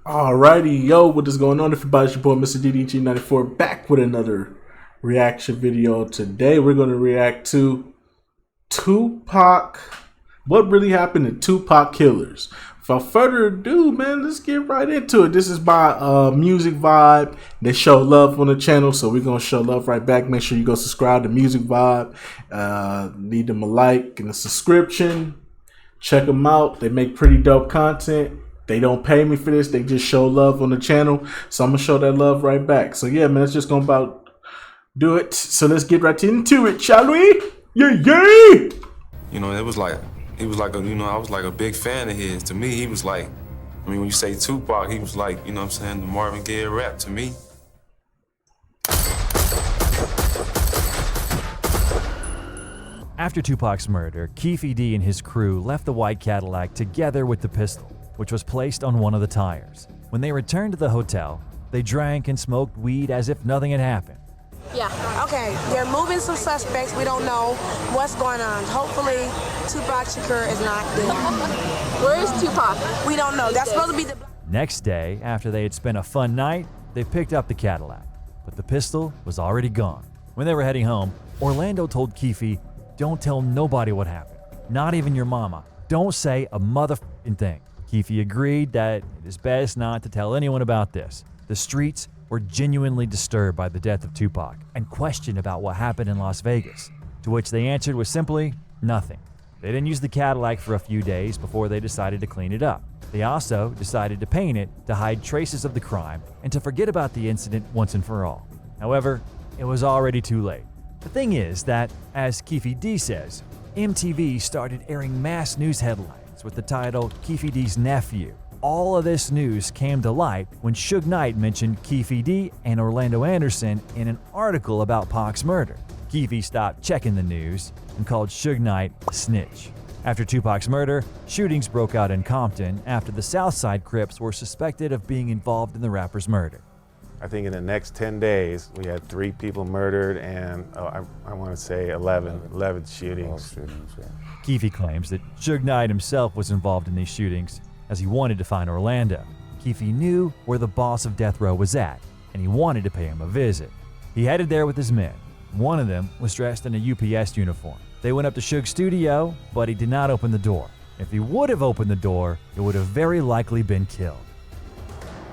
Alrighty, yo, what is going on, everybody? It's your boy, Mr. DDG94, back with another reaction video. Today, we're going to react to Tupac. What really happened to Tupac Killers? Without further ado, man, let's get right into it. This is my Music Vibe. They show love on the channel, so we're going to show love right back. Make sure you go subscribe to Music Vibe. Leave them a like and a subscription. Check them out. They make pretty dope content. They don't pay me for this. They just show love on the channel. So I'm going to show that love right back. So yeah, man, it's just going to about do it. So let's get right into it, shall we? Yeah, yeah. You know, he was like I was like a big fan of his. To me, he was like, I mean, when you say Tupac, he was like, you know what I'm saying, the Marvin Gaye rap to me. After Tupac's murder, Keefe D and his crew left the white Cadillac together with the pistol, which was placed on one of the tires. When they returned to the hotel, they drank and smoked weed as if nothing had happened. Yeah. Okay, they're moving some suspects. We don't know what's going on. Hopefully, Tupac Shakur is not there. Where is Tupac? We don't know. That's supposed to be the... Next day, after they had spent a fun night, they picked up the Cadillac, but the pistol was already gone. When they were heading home, Orlando told Keefe, "Don't tell nobody what happened, not even your mama. Don't say a motherfucking thing." Keefe agreed that it is best not to tell anyone about this. The streets were genuinely disturbed by the death of Tupac and questioned about what happened in Las Vegas, to which they answered with simply nothing. They didn't use the Cadillac for a few days before they decided to clean it up. They also decided to paint it to hide traces of the crime and to forget about the incident once and for all. However, it was already too late. The thing is that, as Keefe D says, MTV started airing mass news headlines with the title Keefe D's Nephew. All of this news came to light when Suge Knight mentioned Keefe D and Orlando Anderson in an article about Pac's murder. Keefe stopped checking the news and called Suge Knight a snitch. After Tupac's murder, shootings broke out in Compton after the Southside Crips were suspected of being involved in the rapper's murder. I think in the next 10 days, we had 3 people murdered and I want to say 11 shootings. Keefe claims that Suge Knight himself was involved in these shootings as he wanted to find Orlando. Keefe knew where the boss of Death Row was at, and he wanted to pay him a visit. He headed there with his men. One of them was dressed in a UPS uniform. They went up to Suge's studio, but he did not open the door. If he would have opened the door, it would have very likely been killed.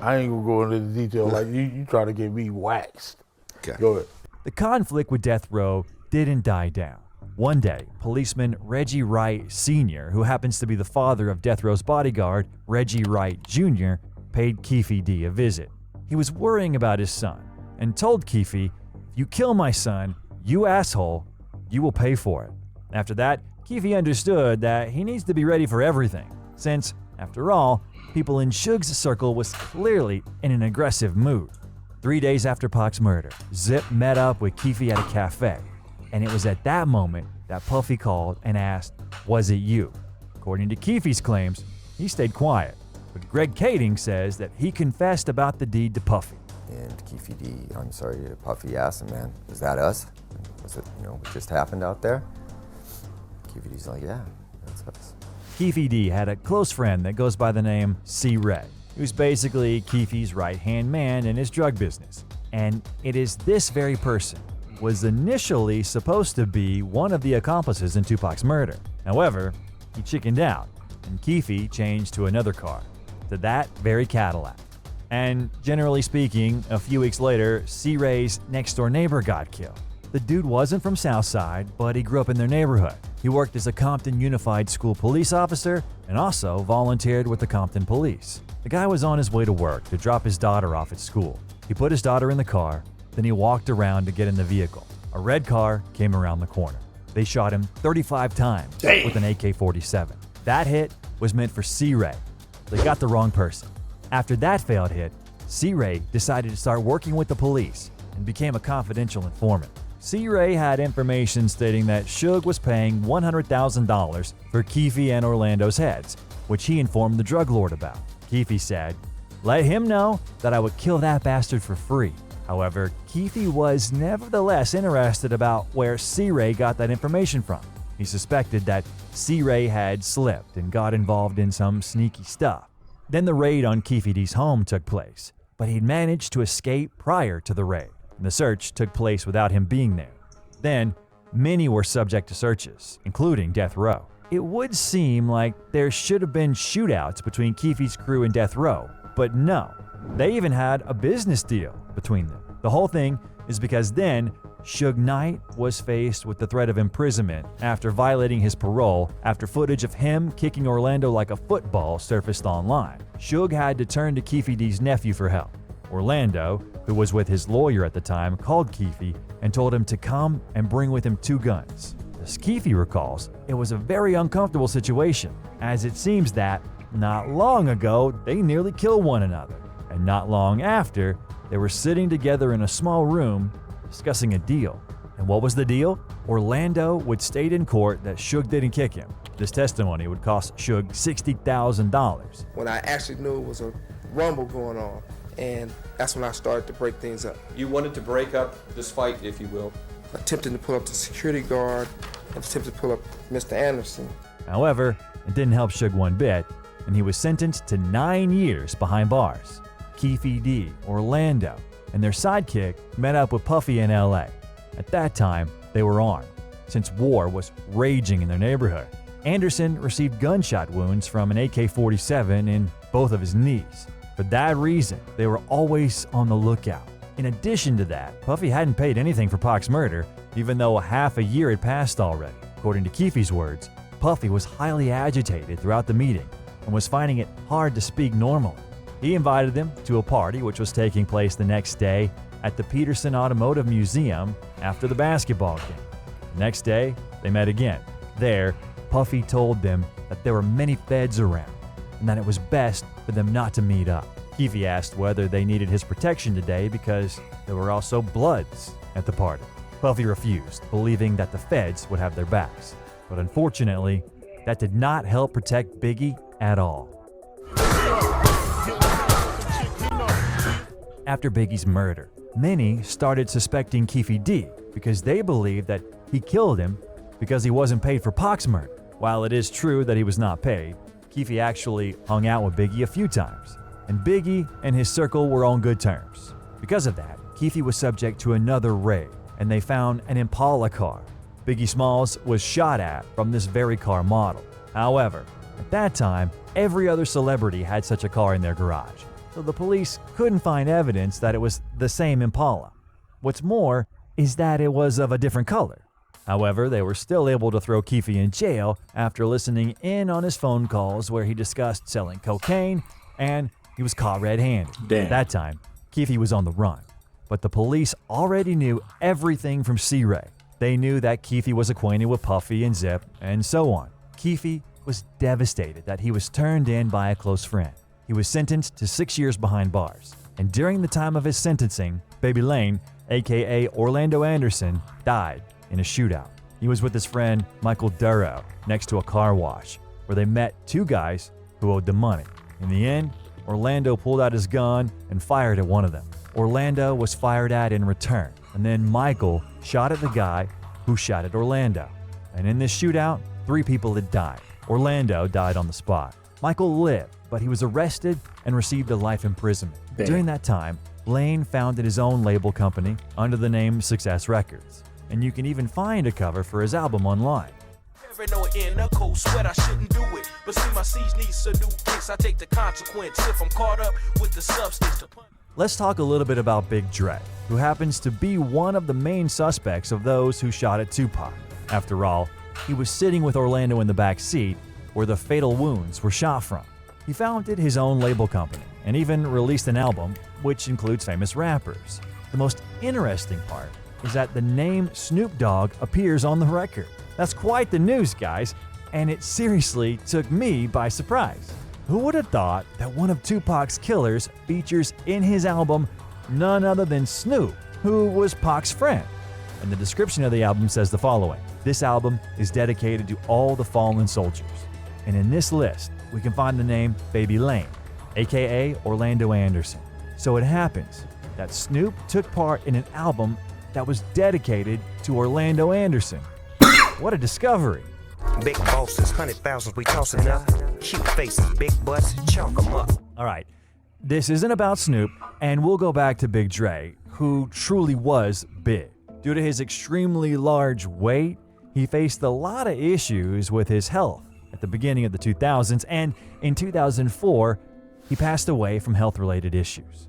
I ain't gonna go into the detail like you try to get me waxed. Okay. Go ahead. The conflict with Death Row didn't die down. One day, policeman Reggie Wright Sr., who happens to be the father of Death Row's bodyguard, Reggie Wright Jr., paid Keefe D a visit. He was worrying about his son and told Keefe, "If you kill my son, you asshole, you will pay for it." After that, Keefe understood that he needs to be ready for everything, since, after all, people in Suge's circle was clearly in an aggressive mood. 3 days after Pac's murder, Zip met up with Keefe at a cafe, and it was at that moment that Puffy called and asked, "Was it you?" According to Keefe's claims, he stayed quiet, but Greg Kading says that he confessed about the deed to Puffy. And Keefe D, I'm sorry, Puffy asked him, "Man, was that us? Was it, what just happened out there?" Keefe D's like, "Yeah, that's us." Keefe D had a close friend that goes by the name C. Ray, who's basically Keefe's right-hand man in his drug business. And it is this very person was initially supposed to be one of the accomplices in Tupac's murder. However, he chickened out, and Keefe changed to another car, to that very Cadillac. And generally speaking, a few weeks later, C. Ray's next-door neighbor got killed. The dude wasn't from Southside, but he grew up in their neighborhood. He worked as a Compton Unified School police officer and also volunteered with the Compton Police. The guy was on his way to work to drop his daughter off at school. He put his daughter in the car, then he walked around to get in the vehicle. A red car came around the corner. They shot him 35 times with an AK-47. That hit was meant for C. Ray. They got the wrong person. After that failed hit, C. Ray decided to start working with the police and became a confidential informant. C. Ray had information stating that Suge was paying $100,000 for Keefe and Orlando's heads, which he informed the drug lord about. Keefe said, "Let him know that I would kill that bastard for free." However, Keefe was nevertheless interested about where C. Ray got that information from. He suspected that C. Ray had slipped and got involved in some sneaky stuff. Then the raid on Keefe D's home took place, but he'd managed to escape prior to the raid, and the search took place without him being there. Then, many were subject to searches, including death row. It would seem like there should have been shootouts between Keefe's crew and death row, but no. They even had a business deal between them. The whole thing is because then Suge Knight was faced with the threat of imprisonment after violating his parole after footage of him kicking Orlando like a football surfaced online. Suge had to turn to Keefe D's nephew for help. Orlando, who was with his lawyer at the time, called Keefe and told him to come and bring with him 2 guns. As Keefe recalls, it was a very uncomfortable situation, as it seems that, not long ago, they nearly killed one another. And not long after, they were sitting together in a small room discussing a deal. And what was the deal? Orlando would state in court that Suge didn't kick him. This testimony would cost Suge $60,000. When I actually knew it was a rumble going on, and that's when I started to break things up. You wanted to break up this fight, if you will. Attempting to pull up the security guard and attempted to pull up Mr. Anderson. However, it didn't help Suge one bit, and he was sentenced to 9 years behind bars. Keefe D, Orlando, and their sidekick met up with Puffy in LA. At that time, they were armed, since war was raging in their neighborhood. Anderson received gunshot wounds from an AK-47 in both of his knees. For that reason, they were always on the lookout. In addition to that, Puffy hadn't paid anything for Pac's murder, even though half a year had passed already. According to Keefe's words, Puffy was highly agitated throughout the meeting and was finding it hard to speak normally. He invited them to a party which was taking place the next day at the Peterson Automotive Museum after the basketball game. The next day, they met again. There, Puffy told them that there were many feds around and that it was best for them not to meet up. Keefe asked whether they needed his protection today because there were also Bloods at the party. Puffy refused, believing that the feds would have their backs. But unfortunately, that did not help protect Biggie at all. After Biggie's murder, many started suspecting Keefe D because they believed that he killed him because he wasn't paid for Pac's murder. While it is true that he was not paid, Keefe actually hung out with Biggie a few times, and Biggie and his circle were on good terms. Because of that, Keefe was subject to another raid, and they found an Impala car. Biggie Smalls was shot at from this very car model. However, at that time, every other celebrity had such a car in their garage, so the police couldn't find evidence that it was the same Impala. What's more is that it was of a different color. However, they were still able to throw Keefe in jail after listening in on his phone calls where he discussed selling cocaine, and he was caught red-handed. Damn. At that time, Keefe was on the run, but the police already knew everything from C-Ray. They knew that Keefe was acquainted with Puffy and Zip, and so on. Keefe was devastated that he was turned in by a close friend. He was sentenced to 6 years behind bars, and during the time of his sentencing, Baby Lane, aka Orlando Anderson, died in a shootout. He was with his friend Michael Duro next to a car wash, where they met 2 guys who owed them money. In the end, Orlando pulled out his gun and fired at one of them. Orlando was fired at in return, and then Michael shot at the guy who shot at Orlando. And in this shootout, 3 people had died. Orlando died on the spot. Michael lived, but he was arrested and received a life imprisonment. Damn. During that time, Lane founded his own label company under the name Success Records, and you can even find a cover for his album online. In a cold sweat, I shouldn't do it. But see, my seeds needs a new fix. I take the consequence if I'm caught up with the substance. Let's talk a little bit about Big Dre, who happens to be one of the main suspects of those who shot at Tupac. After all, he was sitting with Orlando in the back seat where the fatal wounds were shot from. He founded his own label company and even released an album which includes famous rappers. The most interesting part is that the name Snoop Dogg appears on the record. That's quite the news, guys, and it seriously took me by surprise. Who would have thought that one of Tupac's killers features in his album none other than Snoop, who was Pac's friend? And the description of the album says the following: this album is dedicated to all the fallen soldiers. And in this list, we can find the name Baby Lane, aka Orlando Anderson. So it happens that Snoop took part in an album that was dedicated to Orlando Anderson. What a discovery. Big bosses, 100,000 we tossing up. Cute faces, big butts, chunk 'em up. All right, this isn't about Snoop, and we'll go back to Big Dre, who truly was big. Due to his extremely large weight, he faced a lot of issues with his health at the beginning of the 2000s, and in 2004, he passed away from health-related issues.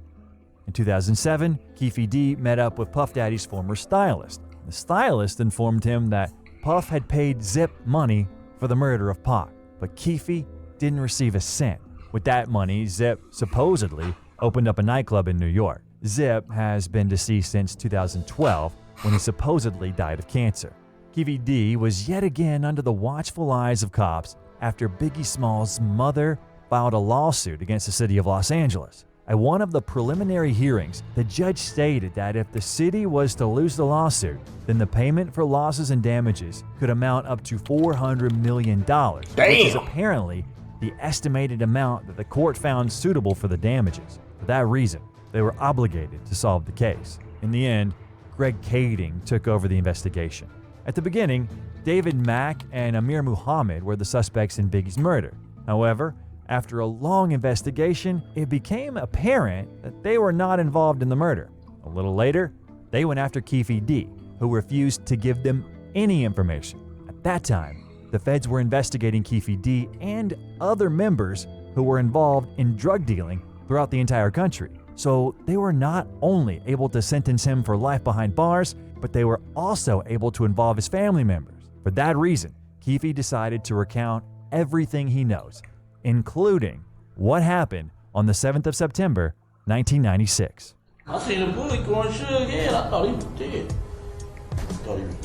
In 2007, Keefe D met up with Puff Daddy's former stylist. The stylist informed him that Puff had paid Zip money for the murder of Pac, but Keefe didn't receive a cent. With that money, Zip supposedly opened up a nightclub in New York. Zip has been deceased since 2012 when he supposedly died of cancer. Keefe D was yet again under the watchful eyes of cops after Biggie Smalls' mother filed a lawsuit against the city of Los Angeles. At one of the preliminary hearings, the judge stated that if the city was to lose the lawsuit, then the payment for losses and damages could amount up to $400 million, which is apparently the estimated amount that the court found suitable for the damages. For that reason, they were obligated to solve the case. In the end, Greg Kading took over the investigation. At the beginning, David Mack and Amir Muhammad were the suspects in Biggie's murder. However, after a long investigation, it became apparent that they were not involved in the murder. A little later, they went after Keefe D, who refused to give them any information. At that time, the feds were investigating Keefe D and other members who were involved in drug dealing throughout the entire country. So they were not only able to sentence him for life behind bars, but they were also able to involve his family members. For that reason, Keefe decided to recount everything he knows, including what happened on the 7th of September, 1996. I seen a bullet going Suge head. I thought he was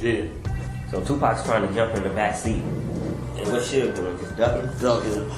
dead. So Tupac's trying to jump in the back seat. And what Suge doing? Just ducking?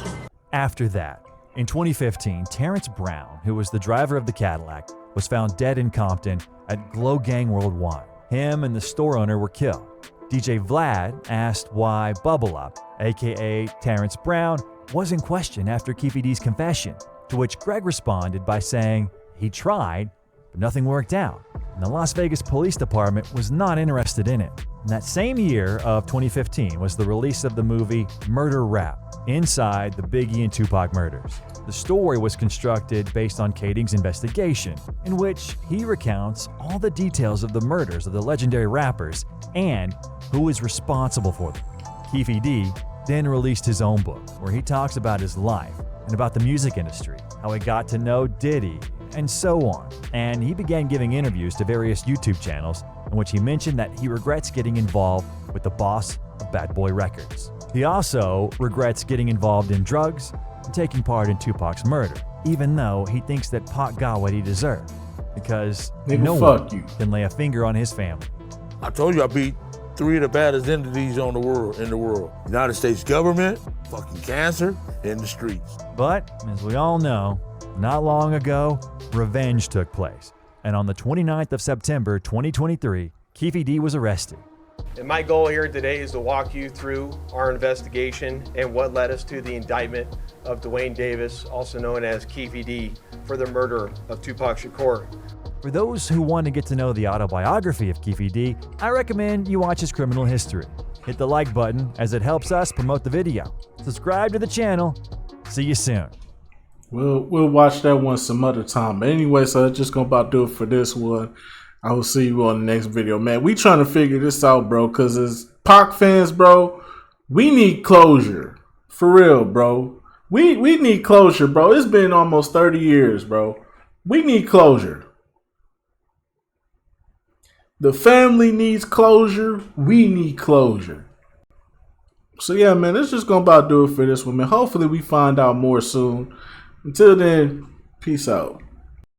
After that, in 2015, Terrence Brown, who was the driver of the Cadillac, was found dead in Compton at Glow Gang Worldwide. Him and the store owner were killed. DJ Vlad asked why Bubble Up, aka Terrence Brown, was in question after Keefe D's confession, to which Greg responded by saying he tried, but nothing worked out, and the Las Vegas Police Department was not interested in it. In that same year of 2015 was the release of the movie Murder Rap, inside the Biggie and Tupac murders. The story was constructed based on Kading's investigation, in which he recounts all the details of the murders of the legendary rappers and who is responsible for them. Keefe D then released his own book, where he talks about his life and about the music industry, how he got to know Diddy, and so on. And he began giving interviews to various YouTube channels in which he mentioned that he regrets getting involved with the boss of Bad Boy Records. He also regrets getting involved in drugs and taking part in Tupac's murder, even though he thinks that Pac got what he deserved, because no one can lay a finger on his family. I told you I beat 3 of the baddest entities in the world. United States government, fucking cancer, and the streets. But, as we all know, not long ago, revenge took place. And on the 29th of September 2023, Keefe D was arrested. And my goal here today is to walk you through our investigation and what led us to the indictment of Dwayne Davis, also known as Keefe D, for the murder of Tupac Shakur. For those who want to get to know the autobiography of Keefe D, I recommend you watch his criminal history. Hit the like button as it helps us promote the video. Subscribe to the channel. See you soon. We'll watch that one some other time. But anyway, so that's just gonna about do it for this one. I will see you on the next video, man. We trying to figure this out, bro, because as Pac fans, bro, we need closure. For real, bro. We need closure, bro. It's been almost 30 years, bro. We need closure. The family needs closure. We need closure. So yeah, man, that's just gonna about do it for this one, man. Hopefully we find out more soon. Until then, peace out.